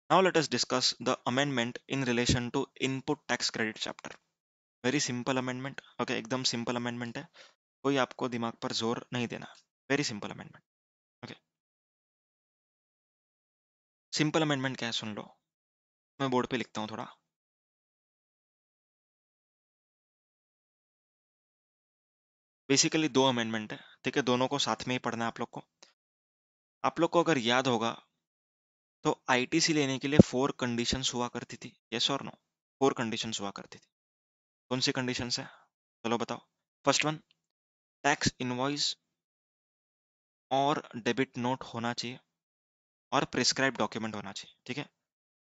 Now let us discuss the amendment in relation to input tax credit chapter. Very simple amendment. Okay, एकदम simple amendment है, कोई आपको दिमाग पर जोर नहीं देना. Very simple amendment. Okay, simple amendment क्या है सुन लो. मैं बोर्ड पे लिखता हूँ थोड़ा. बेसिकली दो अमेंडमेंट है, ठीक है, दोनों को साथ में ही पढ़ना है आप लोग को. आप लोग को अगर याद होगा तो आईटीसी लेने के लिए 4 कंडीशंस हुआ करती थी. यस और नो? 4 कंडीशंस हुआ करती थी. कौन सी कंडीशंस है? चलो बताओ. फर्स्ट वन, टैक्स इनवॉइस और डेबिट नोट होना चाहिए और प्रिस्क्राइब डॉक्यूमेंट होना चाहिए. ठीक है.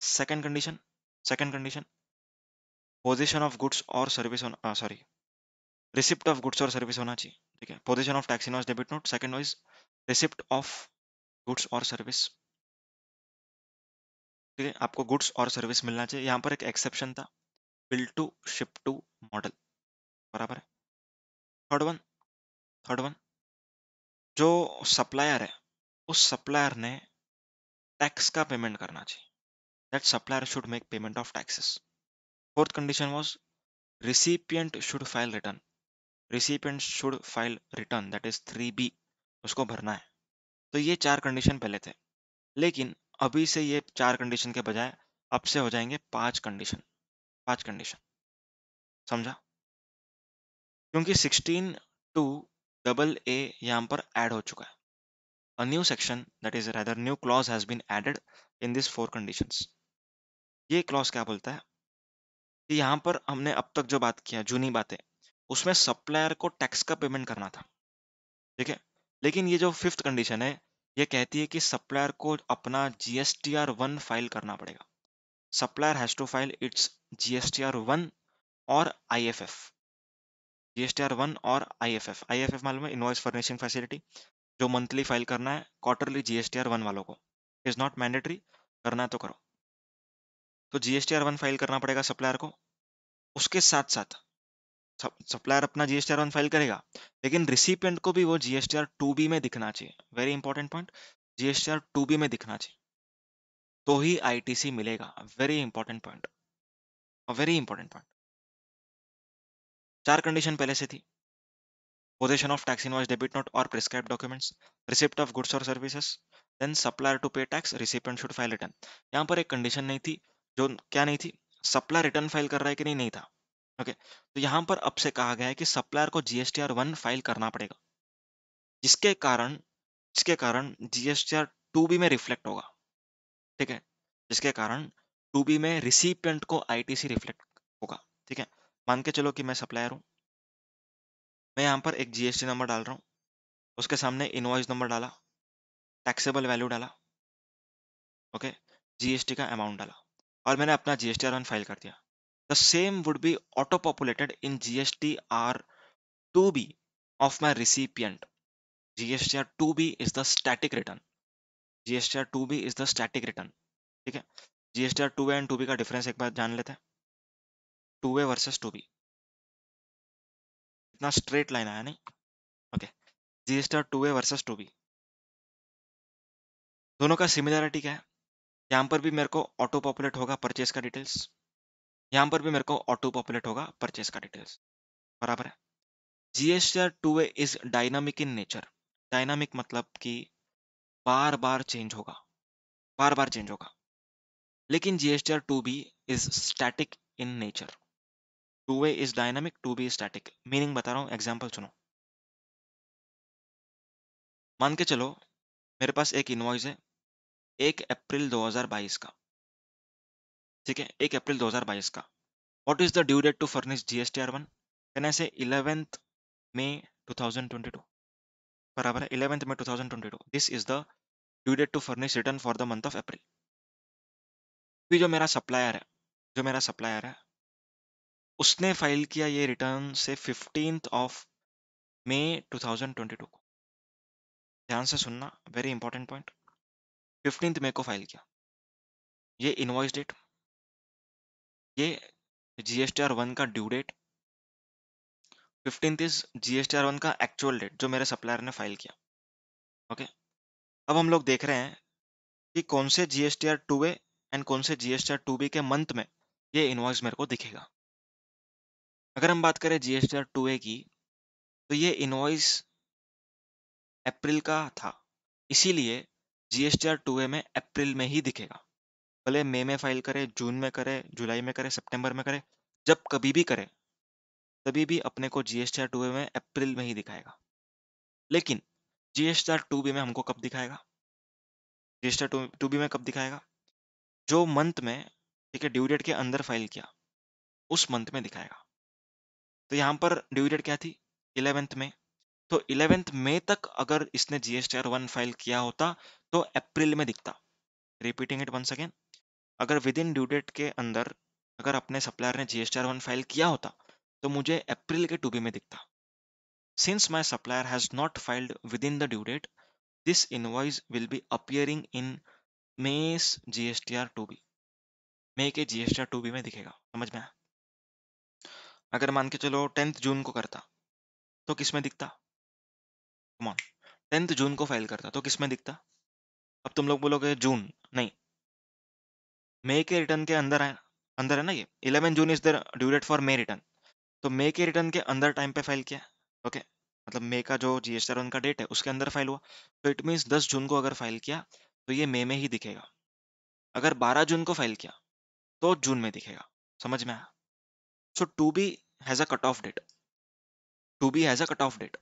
Second condition, position of goods और सर्विस होना, सॉरी, रिसिप्ट ऑफ गुड्स और सर्विस होना चाहिए. ठीक है. Position of tax invoice debit note. Second wise receipt of goods और सर्विस. ठीक है, आपको गुड्स और सर्विस मिलना चाहिए. यहाँ पर एक एक्सेप्शन था, bill to ship to model. बराबर है. थर्ड वन, थर्ड वन, जो सप्लायर है उस सप्लायर ने टैक्स का पेमेंट करना चाहिए. That supplier should make payment of taxes. Fourth condition was recipient should file return. Recipient should file return, that is 3B, उसको भरना है. तो ये 4 कंडीशन पहले थे, लेकिन अभी से ये 4 कंडीशन के बजाय अब से हो जाएंगे 5 कंडीशन. 5 कंडीशन. समझा? क्योंकि 16 टू डबल ए यहाँ पर ऐड हो चुका है. A new section, that is rather new clause has been added in these 4 conditions. ये clause क्या बोलता है कि यहाँ पर हमने अब तक जो बात किया, जूनी बातें, उसमें सप्लायर को टैक्स का पेमेंट करना था. ठीक है. लेकिन ये जो 5th कंडीशन है, ये कहती है कि सप्लायर को अपना GSTR1 फाइल करना पड़ेगा. Supplier has to file its GSTR1 और IFF. GSTR1 और IFF. IFF मालूम है, इनवॉइस फर्निशिंग फैसिलिटी, जो मंथली फाइल करना है क्वार्टरली GSTR1 वालों को. इज नॉट मैंडेटरी, करना है तो करो. तो GSTR1 फाइल करना पड़ेगा सप्लायर को. उसके साथ साथ सप्लायर अपना GSTR1 फाइल करेगा, लेकिन रिसिपिएंट को भी वो GSTR2B में दिखना चाहिए. वेरी इंपॉर्टेंट पॉइंट, GSTR2B में दिखना चाहिए, तो ही ITC मिलेगा. Very important point, very important point. 4 condition पहले से थी. Position of tax invoice debit note और prescribe documents, receipt of goods और services, then supplier to pay tax, recipient should file return. यहाँ पर एक कंडीशन नहीं थी, जो क्या नहीं थी, सप्लायर रिटर्न फाइल कर रहा है कि नहीं, नहीं था. ओके. तो यहाँ पर अब से कहा गया है कि सप्लायर को GSTR1 फाइल करना पड़ेगा, जिसके कारण GSTR2B में रिफ्लेक्ट होगा. ठीक है. जिसके कारण 2B में रिसिपिएंट को ITC रिफ्लेक्ट होगा. ठीक है. मान के चलो कि मैं सप्लायर हूँ, मैं यहाँ पर एक GST नंबर डाल रहा हूँ, उसके सामने इनवॉइस नंबर डाला, टैक्सेबल वैल्यू डाला, ओके, GST का अमाउंट डाला, और मैंने अपना GSTR1 फाइल कर दिया. The same would be auto populated in GSTR2B of my recipient. GSTR2B is the static return. GSTR2B is the static return. ठीक है. GSTR2A एंड 2B का डिफरेंस एक बार जान लेते हैं. 2A versus 2B. इतना स्ट्रेट लाइन आया नहीं. ओके. GSTR2A वर्सेस 2B, दोनों का सिमिलरिटी क्या है? यहाँ पर भी मेरे को ऑटो पॉपुलेट होगा परचेस का डिटेल्स, यहाँ पर भी मेरे को ऑटो पॉपुलेट होगा परचेस का डिटेल्स. बराबर है. GSTR2A is dynamic in nature. Dynamic मतलब कि बार बार चेंज होगा, बार बार चेंज होगा. लेकिन GSTR2B is static in nature. 2A is dynamic, 2B is static. Meaning बता रहा हूँ, एग्जांपल सुनो. मान के चलो मेरे पास एक इनवॉइस है 1 अप्रैल 2022 का. ठीक है. 1 अप्रैल 2022 का. What is the due date to furnish GSTR1? Can I say 11th May 2022. बराबर है. 11th May 2022. This is the due date to furnish return for the month of April. भी जो मेरा सप्लायर है उसने फाइल किया ये रिटर्न से 15th of May 2022 को. ध्यान से सुनना, very important point. 15th May को फाइल किया. ये इनवॉइस डेट, ये GSTR1 का due date, 15th is GSTR1 का एक्चुअल डेट जो मेरे सप्लायर ने फाइल किया. ओके. अब हम लोग देख रहे हैं कि कौन से GSTR2A एंड कौन से जीएसटीआर 2B के मंथ में ये इनवॉइस मेरे को दिखेगा। अगर हम बात करें जीएसटीआर 2A की, तो ये इनवॉइस अप्रैल का था, इसीलिए जीएसटीआर 2A में अप्रैल में ही दिखेगा। भले मई में फाइल करे, जून में करे, जुलाई में करे, सितंबर में करे, जब कभी भी करे, तभी भी अपने को जीएसटीआर 2A में अप्रैल में ही दिखाएगा। लेकिन जीएसटीआर 2B में हमको कब दिखाएगा? जीएसटीआर 2B में कब दिखाएगा? जो मंथ में, ठीक है, ड्यू डेट के अंदर फाइल किया, उस मंथ में दिखाएगा। तो यहाँ पर ड्यू डेट क्या थी? 11th में। तो 11th मई तक अगर इसने जीएसटीआर 1 फाइल किया होता तो अप्रैल में दिखता। रिपीटिंग इट वंस अगेन, अगर विद इन ड्यू डेट के अंदर अगर अपने सप्लायर ने जीएसटीआर 1 फाइल किया होता तो मुझे अप्रैल के 2B में दिखता। Since my supplier has not filed with in the due date, this invoice will be appearing in May's GSTR 2B। मई के जीएसटीआर 2B में दिखेगा। समझ में आया? अगर मान के चलो 10th जून को करता तो किस में दिखता? कम ऑन, 10th जून को फाइल करता तो किस में दिखता? अब तुम लोग बोलोगे जून नहीं, मई के रिटर्न के अंदर है, अंदर है ना ये। 11 June is the due date for May return, तो मई के रिटर्न के अंदर टाइम पे फाइल किया। ओके, मतलब मई का जो जीएसटीआर 1 का डेट है उसके अंदर फाइल हुआ, तो इट मीन्स 10 जून को अगर फाइल किया तो ये मई में ही दिखेगा। अगर 12 जून को फाइल किया तो जून में दिखेगा। समझ में आया? So 2B has a cut off date, 2B has a cut off date.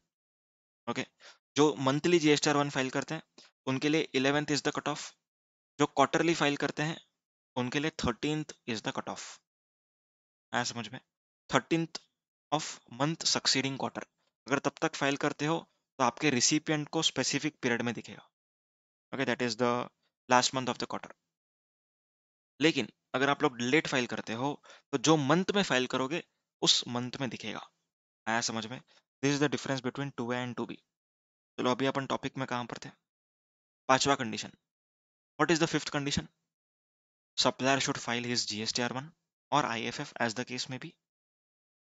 Okay, जो मंथली जीएसटीआर 1 फाइल करते हैं उनके लिए 11th is the cut off, जो क्वार्टरली फाइल करते हैं उनके लिए 13th is the cut of. आया समझ में? 13th of month succeeding quarter, अगर तब तक फाइल करते हो तो आपके रिसिपिएंट को स्पेसिफिक पीरियड में दिखेगा। Okay, that is the last month of the quarter. लेकिन अगर आप लोग लेट फाइल करते हो तो जो मंथ में फाइल करोगे उस मंथ में दिखेगा। आया समझ में? This is the difference between 2A and 2B। चलो अभी अपन टॉपिक में कहां पर थे? पांचवा condition. What is the fifth condition? Supplier should file his GSTR1 or IFF as the case may be,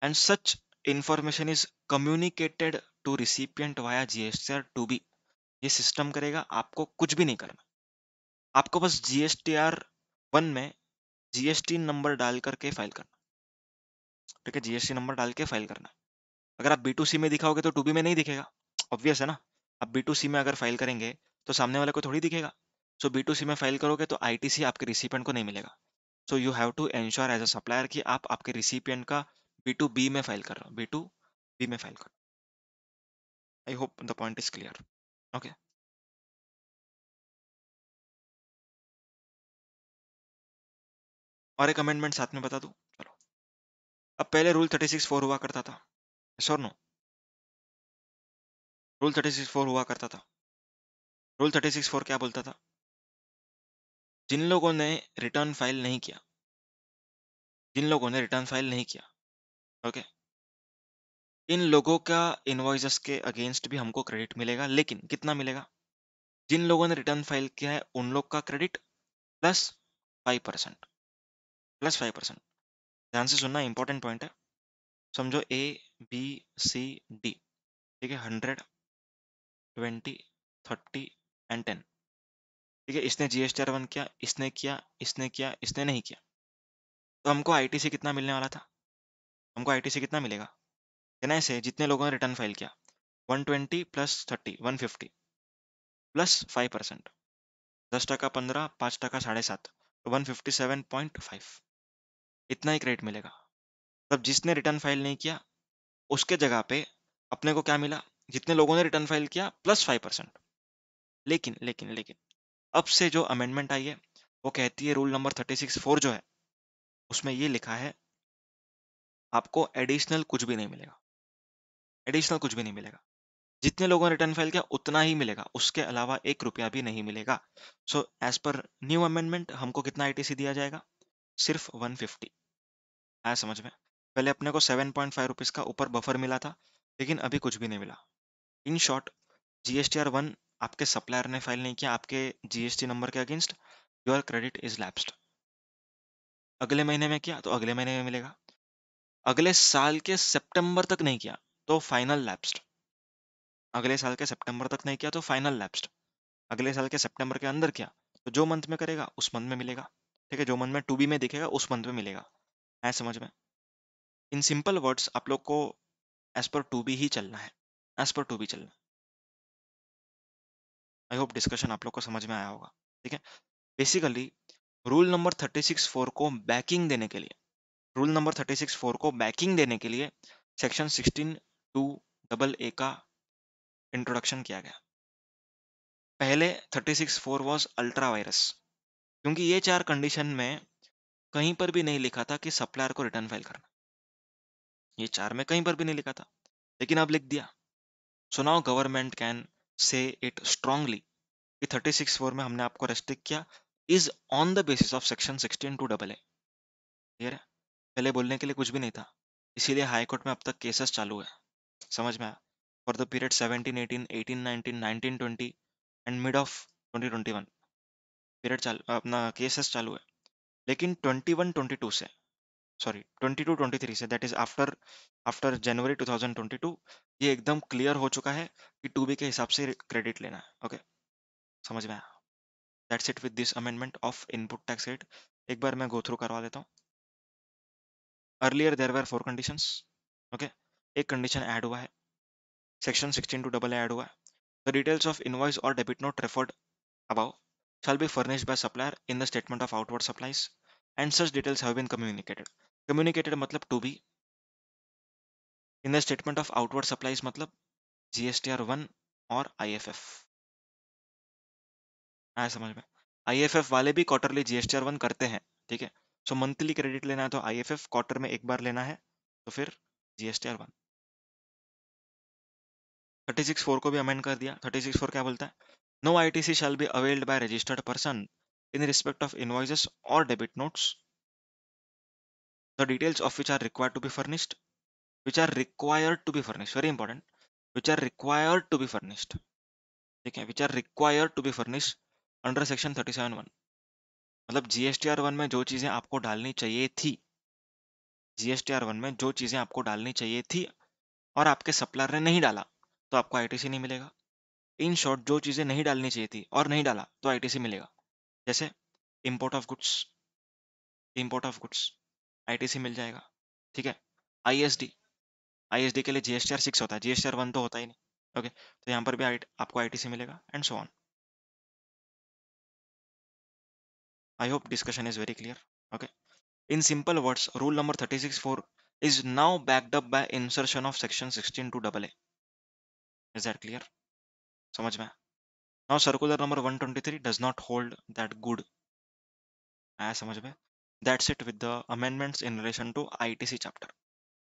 and such information is communicated to recipient via GSTR2B। ये system करेगा, आपको कुछ भी नहीं करना, आपको बस GSTR1 में जीएसटी नंबर डाल करके फाइल करना। ठीक है, जीएसटी नंबर डाल के फाइल करना। अगर आप B2C में दिखाओगे तो 2B में नहीं दिखेगा, ऑब्वियस है ना। आप B2C में अगर फाइल करेंगे तो सामने वाले को थोड़ी दिखेगा। सो B2C में फाइल करोगे तो आईटीसी आपके रिसिपिएंट को नहीं मिलेगा। So you have to ensure as a supplier कि आप आपके रिसिपिएंट का B2B में फाइल कर रहे हो, B2B में फाइल कर। I hope the point is clear. Okay, और एक अमेंडमेंट साथ में बता दूं। चलो, अब पहले रूल 36(4) हुआ करता था, यस और नो? रूल 36(4) हुआ करता था। रूल 36(4) क्या बोलता था? जिन लोगों ने रिटर्न फाइल नहीं किया, जिन लोगों ने रिटर्न फाइल नहीं किया, ओके, इन लोगों का इनवॉइसेस के अगेंस्ट भी हमको क्रेडिट मिलेगा, लेकिन कितना मिलेगा? जिन लोगों ने रिटर्न फाइल किया है उन लोग का क्रेडिट प्लस 5%, प्लस 5%। ध्यान से सुनना, इंपॉर्टेंट पॉइंट है। समझो A B C D, ठीक है, 100, 20, 30 एंड 10। ठीक है, इसने GSTR1 किया, इसने किया, इसने किया, इसने नहीं किया, तो हमको आईटीसी कितना मिलने वाला था? हमको आईटीसी कितना मिलेगा? कहना ऐसे, जितने लोगों ने रिटर्न फाइल किया, 120 प्लस 30, 150 प्लस 5%, 10%, 15, 5%, 7.5, तो 157.5, इतना ही क्रेडिट मिलेगा। तब जिसने रिटर्न फाइल नहीं किया उसके जगह पे अपने को क्या मिला? जितने लोगों ने रिटर्न फाइल किया प्लस 5%। लेकिन अब से जो अमेंडमेंट आई है वो कहती है, रूल नंबर 36(4) जो है उसमें ये लिखा है, आपको एडिशनल कुछ भी नहीं मिलेगा, एडिशनल कुछ भी नहीं मिलेगा। जितने लोगों ने रिटर्न फाइल किया उतना ही मिलेगा, उसके अलावा 1 रुपया भी नहीं मिलेगा। So as per new amendment हमको कितना आईटीसी दिया जाएगा? सिर्फ 150। आया समझ में? पहले अपने को 7.5 रुपीज का ऊपर बफर मिला था, लेकिन अभी कुछ भी नहीं मिला। इन शॉर्ट, GSTR1 आपके सप्लायर ने फाइल नहीं किया आपके जीएसटी नंबर के against, your credit is lapsed. अगले महीने में किया तो अगले महीने में मिलेगा, अगले साल के सितंबर तक नहीं किया तो फाइनल लैप्स्ड, अगले साल के सितंबर तक नहीं किया तो फाइनल लैप्स्ड, अगले साल के सितंबर के अंदर किया तो जो मंथ में करेगा उस मंथ में मिलेगा। ठीक है, जो मंथ में टू बी में दिखेगा उस मंथ में मिलेगा। है समझ में? इन सिंपल वर्ड्स आप लोग को एज पर टू बी ही चलना है, एज पर टू बी चलना है। आई होप डिस्कशन आप लोग को समझ में आया होगा। ठीक है, बेसिकली रूल नंबर 36(4) को बैकिंग देने के लिए, रूल नंबर 36(4) को बैकिंग देने के लिए सेक्शन 16(2) का इंट्रोडक्शन किया गया। पहले 36(4) वाज अल्ट्रा वायरस, क्योंकि ये चार कंडीशन में कहीं पर भी नहीं लिखा था कि सप्लायर को रिटर्न फाइल करना, ये चार में कहीं पर भी नहीं लिखा था, लेकिन अब लिख दिया। So now government can say it strongly कि 36(4) में हमने आपको रेस्ट्रिक्ट किया is on the basis of section 16(2)। Clear है? पहले बोलने के लिए कुछ भी नहीं था, इसीलिए हाई कोर्ट में अब तक केसेस चालू है। समझ में आया? For the period 17-18, 18-19, 19-20 and mid of 2021 period अपना केसेस चालू है। लेकिन 21-22 से, सॉरी 22-23 से, दैट इज आफ्टर आफ्टर जनवरी 2022, ये एकदम क्लियर हो चुका है कि टू बी के हिसाब से क्रेडिट लेना है। ओके, समझ में आया? That's it with this amendment of input tax rate. एक बार मैं गो थ्रू करवा देता हूँ। Earlier there were 4 conditions. Okay, एक कंडीशन ऐड हुआ है, सेक्शन 16(2) ऐड हुआ है। द डिटेल्स ऑफ इनवॉइस और debit note referred above shall be furnished by supplier in the statement of outward supplies and such details have been communicated. Communicated मतलब to be, in the statement of outward supplies मतलब GSTR 1 और IFF। आया समझ में? IFF वाले भी quarterly GSTR 1 करते हैं, ठीक है? सो मंथली क्रेडिट लेना है तो IFF, क्वार्टर में एक बार लेना है तो फिर GSTR 1। 36(4) को भी अमेंड कर दिया। 36(4) क्या बोलता है? No ITC shall be availed by registered person in respect of invoices or debit notes, the details of which are required to be furnished, which are required to be furnished, very important, which are required to be furnished, ठीक है, which are required to be furnished under section 37(1). मतलब GSTR 1 में जो चीजें आपको डालनी चाहिए थी, GSTR 1 में जो चीजें आपको डालनी चाहिए थी और आपके सप्लायर ने नहीं डाला तो आपको ITC नहीं मिलेगा। इन शॉर्ट, जो चीजें नहीं डालनी चाहिए थी और नहीं डाला तो ITC मिलेगा। जैसे import of goods, import of goods ITC मिल जाएगा, ठीक है। ISD, ISD के लिए GSTR 6 होता है, GSTR 1 तो होता ही नहीं। ओके, तो यहाँ पर भी आपको ITC मिलेगा and so on. I hope discussion is very clear. Okay, in simple words rule number 36(4) is now backed up by insertion of section 16(2)(a). Is that clear? समझ में? Now circular number 123 does not hold that good। आया समझ में? That's it with the amendments in relation to ITC chapter।